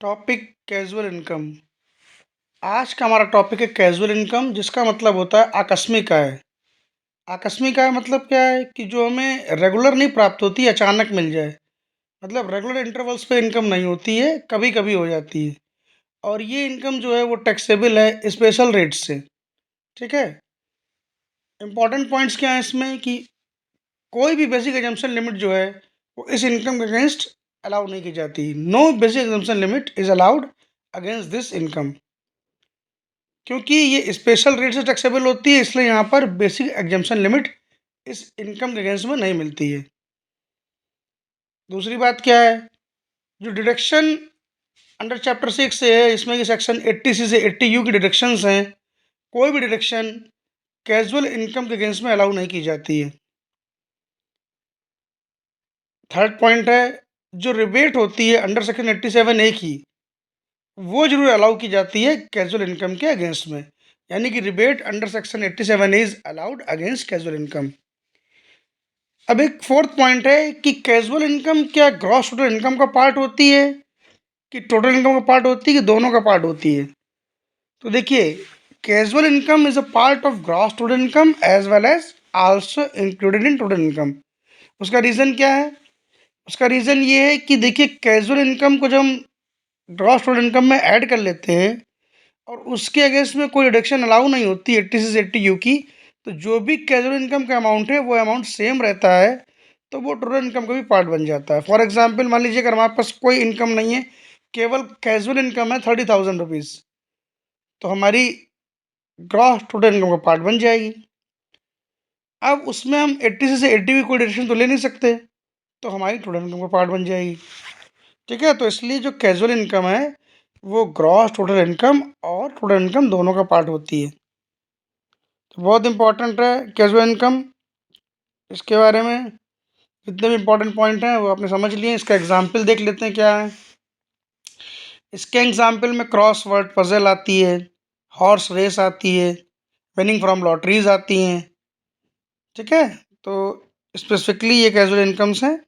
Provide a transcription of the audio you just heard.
Topic casual income. आज का हमारा टॉपिक है कैजुअल इनकम, जिसका मतलब होता है आकस्मिक आय। आकस्मिक आय मतलब क्या है कि जो हमें रेगुलर नहीं प्राप्त होती, अचानक मिल जाए। मतलब रेगुलर इंटरवल्स पे इनकम नहीं होती है, कभी कभी हो जाती है। और ये इनकम जो है वो टैक्सेबल है स्पेशल रेट से। ठीक है। इंपॉर्टेंट पॉइंट्स क्या है इसमें कि कोई भी बेसिक एजम्पशन लिमिट जो है वो इस इनकम के अगेंस्ट अलाउ नहीं की जाती। No basic exemption limit is allowed against this income. क्योंकि ये स्पेशल रेट से टैक्सेबल होती है, इसलिए यहाँ पर बेसिक एग्जम्पशन लिमिट इस इनकम के अगेंस्ट में नहीं मिलती है। दूसरी बात क्या है, जो डिडक्शन अंडर चैप्टर 6 से है, इसमें कि सेक्शन 80C से 80U की डिडक्शंस हैं। कोई भी डिडक्शन कैजुअल इनकम के अगेंस्ट में अलाउ नहीं की जाती है। थर्ड पॉइंट है, जो रिबेट होती है अंडर सेक्शन 87A की, वो जरूर अलाउ की जाती है कैजुअल इनकम के अगेंस्ट में। यानी कि rebate under section 87A is allowed against casual income. अब एक फोर्थ पॉइंट है कि कैजुअल इनकम क्या ग्रॉस टोटल इनकम का पार्ट होती है कि टोटल इनकम का पार्ट होती है कि दोनों का पार्ट होती है। तो देखिए, casual income is a part of gross total income as well as also included in total income. उसका रीज़न क्या है? उसका रीज़न ये है कि देखिए, कैजुअल इनकम को जब हम ग्रॉस टोटल इनकम में ऐड कर लेते हैं और उसके अगेंस्ट में कोई डिडक्शन अलाउ नहीं होती 80 से 80U की, तो जो भी कैजुअल इनकम का अमाउंट है वो अमाउंट सेम रहता है, तो वो टोटल इनकम का भी पार्ट बन जाता है। फॉर एग्जांपल, मान लीजिए अगर हमारे पास कोई इनकम नहीं है, केवल कैजुअल इनकम है 30,000 रुपीज़, तो हमारी ग्रॉस टोटल इनकम का पार्ट बन जाएगी। अब उसमें हम 80 से 80 की कोई डिडक्शन तो ले नहीं सकते, तो हमारी टोटल इनकम का पार्ट बन जाएगी। ठीक है, तो इसलिए जो कैजुअल इनकम है वो ग्रॉस टोटल इनकम और टोटल इनकम दोनों का पार्ट होती है। तो बहुत इंपॉर्टेंट है कैजुअल इनकम। इसके बारे में जितने भी इंपॉर्टेंट पॉइंट हैं वो आपने समझ लिए। इसका एग्जाम्पल देख लेते हैं क्या है। इसके एग्जाम्पल में क्रॉस वर्ड पजल आती है, हॉर्स रेस आती है, विनिंग फ्रॉम लॉटरीज आती हैं। ठीक है, तो स्पेसिफिकली ये कैजुअल इनकम्स हैं।